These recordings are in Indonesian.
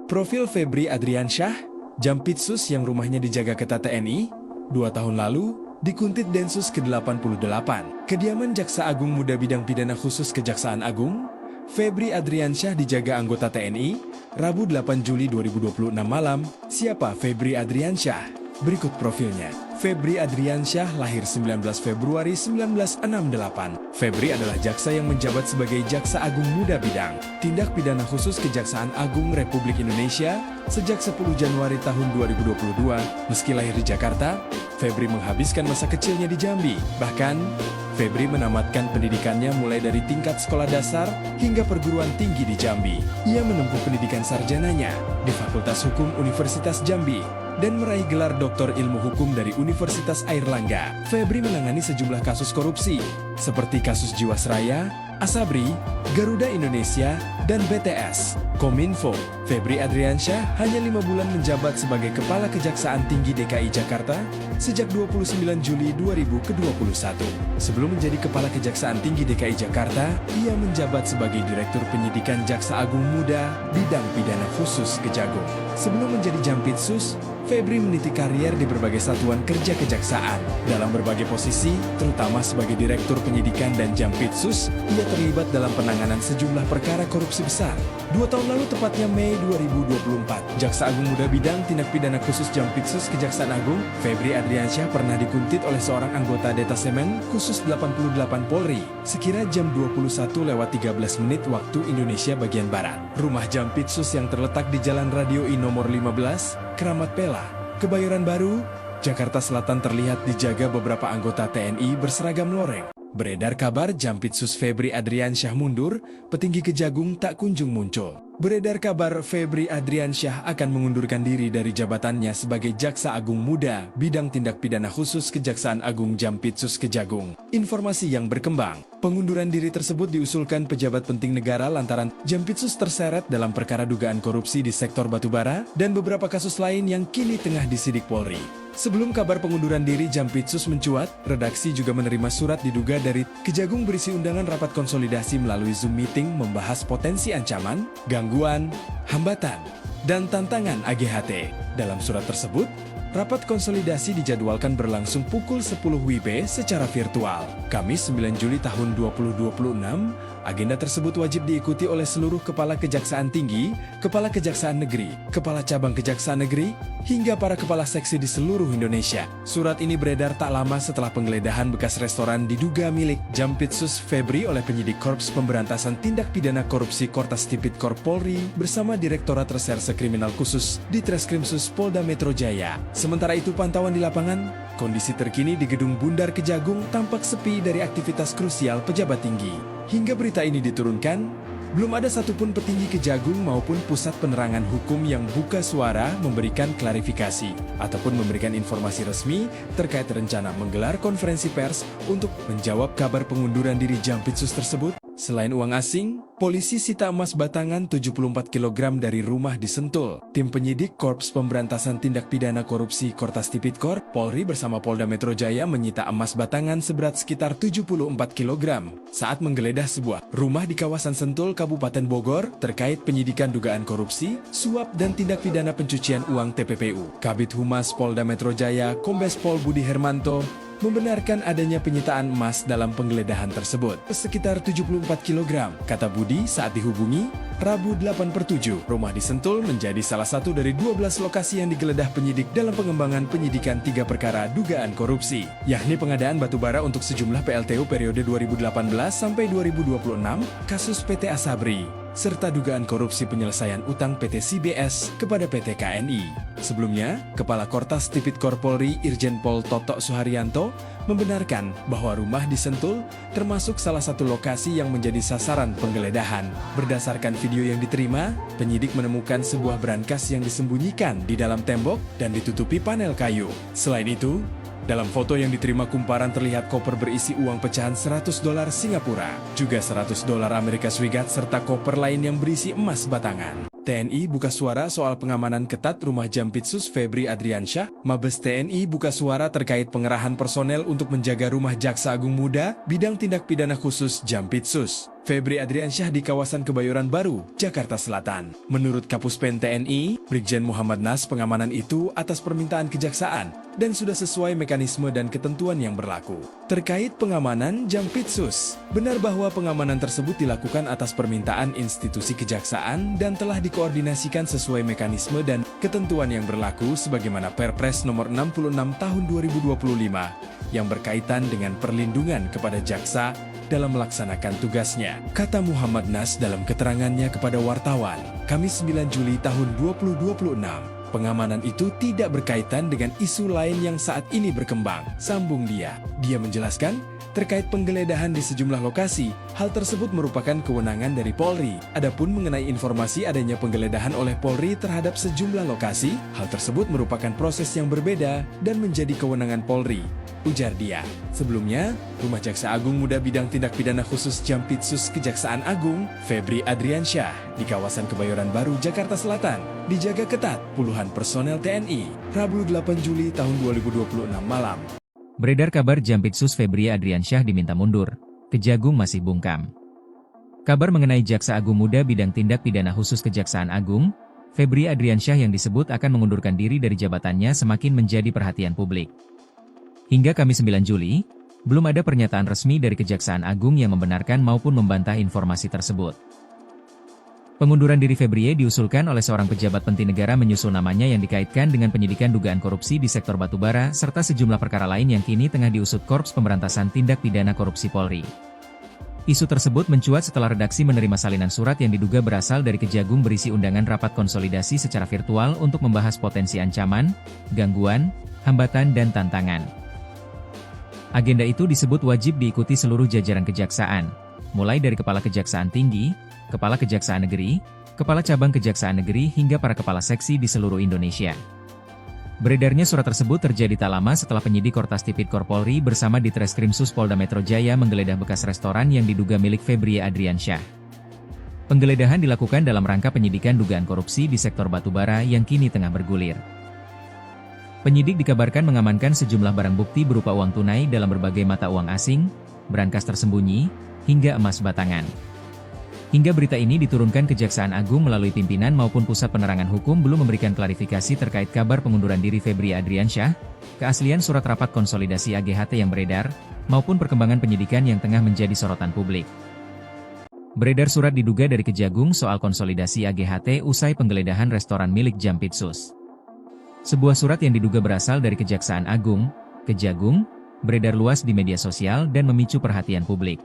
Profil Febri Adriansyah, Jampitsus yang rumahnya dijaga ketat TNI, 2 tahun lalu, dikuntit Densus ke-88. Kediaman Jaksa Agung Muda Bidang Pidana Khusus Kejaksaan Agung, Febri Adriansyah dijaga anggota TNI, Rabu 8 Juli 2026 malam. Siapa Febri Adriansyah? Berikut profilnya. Febri Adriansyah lahir 19 Februari 1968. Febri adalah jaksa yang menjabat sebagai Jaksa Agung Muda Bidang Tindak Pidana Khusus Kejaksaan Agung Republik Indonesia sejak 10 Januari tahun 2022. Meski lahir di Jakarta, Febri menghabiskan masa kecilnya di Jambi. Bahkan, Febri menamatkan pendidikannya mulai dari tingkat sekolah dasar hingga perguruan tinggi di Jambi. Ia menempuh pendidikan sarjananya di Fakultas Hukum Universitas Jambi dan meraih gelar Doktor Ilmu Hukum dari Universitas Airlangga. Febri menangani sejumlah kasus korupsi, seperti kasus Jiwasraya, Asabri, Garuda Indonesia, dan BTS. Kominfo, Febri Adriansyah hanya 5 bulan menjabat sebagai Kepala Kejaksaan Tinggi DKI Jakarta sejak 29 Juli 2021. Sebelum menjadi Kepala Kejaksaan Tinggi DKI Jakarta, ia menjabat sebagai Direktur Penyidikan Jaksa Agung Muda Bidang Pidana Khusus Kejagung. Sebelum menjadi Jampitsus, Febri meniti karier di berbagai satuan kerja kejaksaan. Dalam berbagai posisi, terutama sebagai Direktur Penyidikan dan Jampitsus, ia terlibat dalam penanganan sejumlah perkara korupsi besar. 2 tahun lalu, tepatnya Mei 2024, Jaksa Agung Muda Bidang Tindak Pidana Khusus Jampitsus Kejaksaan Agung, Febri Adriansyah pernah dikuntit oleh seorang anggota Detasemen Khusus 88 Polri, sekira jam 21:13 waktu Indonesia bagian Barat. Rumah Jampitsus yang terletak di Jalan Radio I nomor 15, Keramat Pela, Kebayoran Baru, Jakarta Selatan terlihat dijaga beberapa anggota TNI berseragam loreng. Beredar kabar Jampitsus Febri Adriansyah mundur, petinggi Kejagung tak kunjung muncul. Beredar kabar Febri Adriansyah akan mengundurkan diri dari jabatannya sebagai Jaksa Agung Muda Bidang Tindak Pidana Khusus Kejaksaan Agung Jampitsus Kejagung. Informasi yang berkembang, pengunduran diri tersebut diusulkan pejabat penting negara lantaran Jampitsus terseret dalam perkara dugaan korupsi di sektor batubara dan beberapa kasus lain yang kini tengah disidik Polri. Sebelum kabar pengunduran diri Jampitsus mencuat, redaksi juga menerima surat diduga dari Kejagung berisi undangan rapat konsolidasi melalui Zoom meeting membahas potensi ancaman, gangguan, hambatan, dan tantangan AGHT. Dalam surat tersebut, rapat konsolidasi dijadwalkan berlangsung pukul 10 WIB secara virtual. Kamis 9 Juli tahun 2026, agenda tersebut wajib diikuti oleh seluruh Kepala Kejaksaan Tinggi, Kepala Kejaksaan Negeri, Kepala Cabang Kejaksaan Negeri, hingga para kepala seksi di seluruh Indonesia. Surat ini beredar tak lama setelah penggeledahan bekas restoran diduga milik Jampitsus Febri oleh penyidik Korps Pemberantasan Tindak Pidana Korupsi Kortas Tipikor Polri bersama Direktorat Reserse Kriminal Khusus di Treskrimsus Polda Metro Jaya. Sementara itu, pantauan di lapangan, kondisi terkini di Gedung Bundar Kejagung tampak sepi dari aktivitas krusial pejabat tinggi. Hingga berita ini diturunkan, belum ada satupun petinggi Kejagung maupun Pusat Penerangan Hukum yang buka suara memberikan klarifikasi ataupun memberikan informasi resmi terkait rencana menggelar konferensi pers untuk menjawab kabar pengunduran diri Jampitsus tersebut. Selain uang asing, polisi sita emas batangan 74 kg dari rumah di Sentul. Tim penyidik Korps Pemberantasan Tindak Pidana Korupsi Kortas Tipikor, Polri bersama Polda Metro Jaya menyita emas batangan seberat sekitar 74 kg saat menggeledah sebuah rumah di kawasan Sentul, Kabupaten Bogor terkait penyidikan dugaan korupsi, suap dan tindak pidana pencucian uang TPPU. Kabid Humas Polda Metro Jaya, Kombes Pol Budi Hermanto, membenarkan adanya penyitaan emas dalam penggeledahan tersebut. Sekitar 74 kg, kata Budi saat dihubungi, Rabu 8/7. Rumah di Sentul menjadi salah satu dari 12 lokasi yang digeledah penyidik dalam pengembangan penyidikan 3 perkara dugaan korupsi, yakni pengadaan batubara untuk sejumlah PLTU periode 2018 sampai 2026, kasus PT Asabri, serta dugaan korupsi penyelesaian utang PT CBS kepada PT KNI. Sebelumnya, Kepala Kortas Tipikor Polri Irjen Pol Toto Suharyanto membenarkan bahwa rumah di Sentul termasuk salah satu lokasi yang menjadi sasaran penggeledahan. Berdasarkan video yang diterima, penyidik menemukan sebuah brankas yang disembunyikan di dalam tembok dan ditutupi panel kayu. Selain itu, dalam foto yang diterima kumparan terlihat koper berisi uang pecahan $100 Singapura, juga $100 Amerika Serikat serta koper lain yang berisi emas batangan. TNI buka suara soal pengamanan ketat rumah Jampitsus Febri Adriansyah. Mabes TNI buka suara terkait pengerahan personel untuk menjaga rumah Jaksa Agung Muda Bidang Tindak Pidana Khusus Jampitsus Febri Adriansyah di kawasan Kebayoran Baru, Jakarta Selatan. Menurut Kapus Pen TNI, Brigjen Muhammad Nas, pengamanan itu atas permintaan kejaksaan dan sudah sesuai mekanisme dan ketentuan yang berlaku. Terkait pengamanan Jampitsus, benar bahwa pengamanan tersebut dilakukan atas permintaan institusi kejaksaan dan telah dikoordinasikan sesuai mekanisme dan ketentuan yang berlaku sebagaimana Perpres nomor 66 tahun 2025 yang berkaitan dengan perlindungan kepada jaksa dalam melaksanakan tugasnya, kata Muhammad Nas dalam keterangannya kepada wartawan, Kamis 9 Juli tahun 2026. Pengamanan itu tidak berkaitan dengan isu lain yang saat ini berkembang, sambung dia. Dia menjelaskan, terkait penggeledahan di sejumlah lokasi, hal tersebut merupakan kewenangan dari Polri. Adapun mengenai informasi adanya penggeledahan oleh Polri terhadap sejumlah lokasi, hal tersebut merupakan proses yang berbeda dan menjadi kewenangan Polri, ujar dia. Sebelumnya, Rumah Jaksa Agung Muda Bidang Tindak Pidana Khusus Jampitsus Kejaksaan Agung, Febri Adriansyah, di kawasan Kebayoran Baru, Jakarta Selatan, dijaga ketat puluhan personel TNI, Rabu 8 Juli tahun 2026 malam. Beredar kabar Jampitsus Febri Adriansyah diminta mundur, Kejagung masih bungkam. Kabar mengenai Jaksa Agung Muda Bidang Tindak Pidana Khusus Kejaksaan Agung, Febri Adriansyah yang disebut akan mengundurkan diri dari jabatannya semakin menjadi perhatian publik. Hingga Kamis 9 Juli, belum ada pernyataan resmi dari Kejaksaan Agung yang membenarkan maupun membantah informasi tersebut. Pengunduran diri Febri diusulkan oleh seorang pejabat penting negara menyusul namanya yang dikaitkan dengan penyidikan dugaan korupsi di sektor batubara serta sejumlah perkara lain yang kini tengah diusut Korps Pemberantasan Tindak Pidana Korupsi Polri. Isu tersebut mencuat setelah redaksi menerima salinan surat yang diduga berasal dari Kejagung berisi undangan rapat konsolidasi secara virtual untuk membahas potensi ancaman, gangguan, hambatan dan tantangan. Agenda itu disebut wajib diikuti seluruh jajaran kejaksaan, mulai dari Kepala Kejaksaan Tinggi, Kepala Kejaksaan Negeri, Kepala Cabang Kejaksaan Negeri hingga para kepala seksi di seluruh Indonesia. Beredarnya surat tersebut terjadi tak lama setelah penyidik Kortas Tipikor Polri bersama Ditreskrimsus Polda Metro Jaya menggeledah bekas restoran yang diduga milik Febri Adriansyah. Penggeledahan dilakukan dalam rangka penyidikan dugaan korupsi di sektor batubara yang kini tengah bergulir. Penyidik dikabarkan mengamankan sejumlah barang bukti berupa uang tunai dalam berbagai mata uang asing, brankas tersembunyi, hingga emas batangan. Hingga berita ini diturunkan Kejaksaan Agung melalui pimpinan maupun Pusat Penerangan Hukum belum memberikan klarifikasi terkait kabar pengunduran diri Febri Adriansyah, keaslian surat rapat konsolidasi AGHT yang beredar, maupun perkembangan penyidikan yang tengah menjadi sorotan publik. Beredar surat diduga dari Kejagung soal konsolidasi AGHT usai penggeledahan restoran milik Jampitsus. Sebuah surat yang diduga berasal dari Kejaksaan Agung, Kejagung, beredar luas di media sosial dan memicu perhatian publik.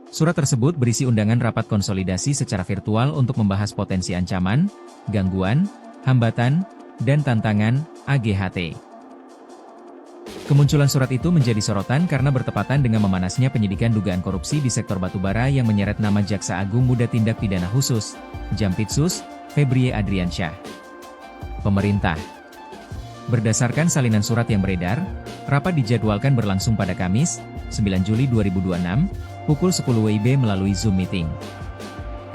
Surat tersebut berisi undangan rapat konsolidasi secara virtual untuk membahas potensi ancaman, gangguan, hambatan, dan tantangan AGHT. Kemunculan surat itu menjadi sorotan karena bertepatan dengan memanasnya penyidikan dugaan korupsi di sektor batubara yang menyeret nama Jaksa Agung Muda Tindak Pidana Khusus, Jampitsus, Febri Adriansyah. Pemerintah. Berdasarkan salinan surat yang beredar, rapat dijadwalkan berlangsung pada Kamis, 9 Juli 2026, pukul 10 WIB melalui Zoom Meeting.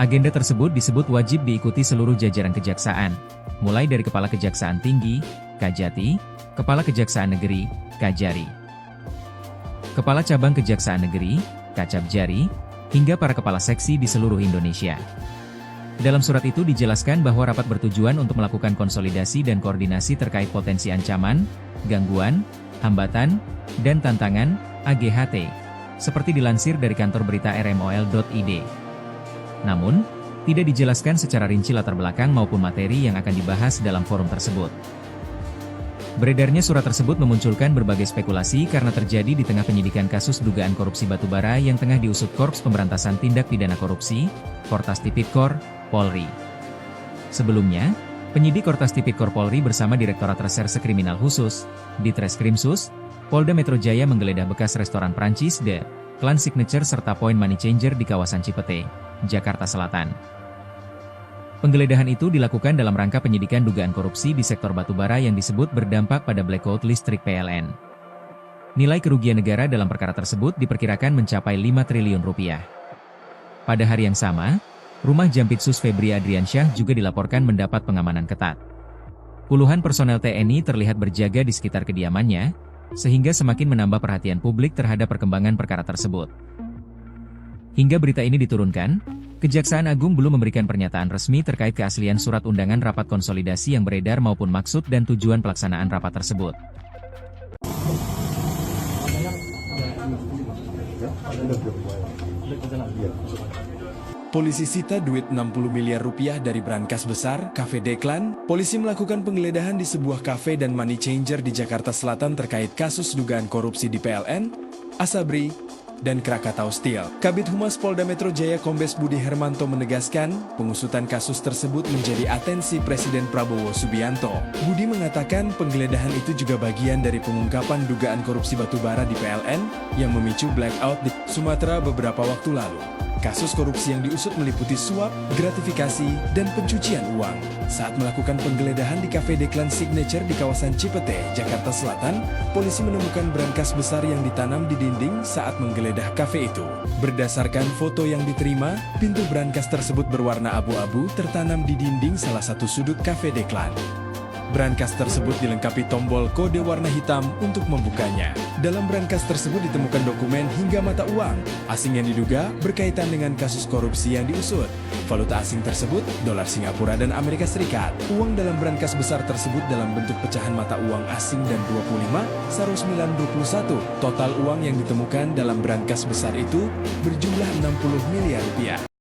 Agenda tersebut disebut wajib diikuti seluruh jajaran kejaksaan, mulai dari Kepala Kejaksaan Tinggi, Kajati, Kepala Kejaksaan Negeri, Kajari, Kepala Cabang Kejaksaan Negeri, Kacabjari, hingga para kepala seksi di seluruh Indonesia. Dalam surat itu dijelaskan bahwa rapat bertujuan untuk melakukan konsolidasi dan koordinasi terkait potensi ancaman, gangguan, hambatan, dan tantangan AGHT, seperti dilansir dari kantor berita rmol.id. Namun, tidak dijelaskan secara rinci latar belakang maupun materi yang akan dibahas dalam forum tersebut. Beredarnya surat tersebut memunculkan berbagai spekulasi karena terjadi di tengah penyidikan kasus dugaan korupsi batubara yang tengah diusut Korps Pemberantasan Tindak Pidana Korupsi, Kortas Tipikor, Polri. Sebelumnya, penyidik Kortas Tipikor Polri bersama Direktorat Reserse Kriminal Khusus, Ditreskrimsus, Polda Metro Jaya menggeledah bekas restoran Prancis The Clan Signature serta Point Money Changer di kawasan Cipete, Jakarta Selatan. Penggeledahan itu dilakukan dalam rangka penyidikan dugaan korupsi di sektor batubara yang disebut berdampak pada blackout listrik PLN. Nilai kerugian negara dalam perkara tersebut diperkirakan mencapai 5 triliun rupiah. Pada hari yang sama, rumah Jampitsus Febri Adriansyah juga dilaporkan mendapat pengamanan ketat. Puluhan personel TNI terlihat berjaga di sekitar kediamannya, sehingga semakin menambah perhatian publik terhadap perkembangan perkara tersebut. Hingga berita ini diturunkan, Kejaksaan Agung belum memberikan pernyataan resmi terkait keaslian surat undangan rapat konsolidasi yang beredar maupun maksud dan tujuan pelaksanaan rapat tersebut. Polisi sita duit 60 miliar rupiah dari brankas besar, Cafe Declan. Polisi melakukan penggeledahan di sebuah kafe dan money changer di Jakarta Selatan terkait kasus dugaan korupsi di PLN, Asabri, dan Krakatau Steel. Kabid Humas Polda Metro Jaya Kombes Budi Hermanto menegaskan, pengusutan kasus tersebut menjadi atensi Presiden Prabowo Subianto. Budi mengatakan penggeledahan itu juga bagian dari pengungkapan dugaan korupsi batubara di PLN yang memicu blackout di Sumatera beberapa waktu lalu. Kasus korupsi yang diusut meliputi suap, gratifikasi, dan pencucian uang. Saat melakukan penggeledahan di Cafe Declan Signature di kawasan Cipete, Jakarta Selatan, polisi menemukan brankas besar yang ditanam di dinding saat menggeledah kafe itu. Berdasarkan foto yang diterima, pintu brankas tersebut berwarna abu-abu tertanam di dinding salah satu sudut Cafe Declan. Brankas tersebut dilengkapi tombol kode warna hitam untuk membukanya. Dalam brankas tersebut ditemukan dokumen hingga mata uang asing yang diduga berkaitan dengan kasus korupsi yang diusut. Valuta asing tersebut, dolar Singapura dan Amerika Serikat. Uang dalam brankas besar tersebut dalam bentuk pecahan mata uang asing dan 25, Saros 921. Total uang yang ditemukan dalam brankas besar itu berjumlah 60 miliar rupiah.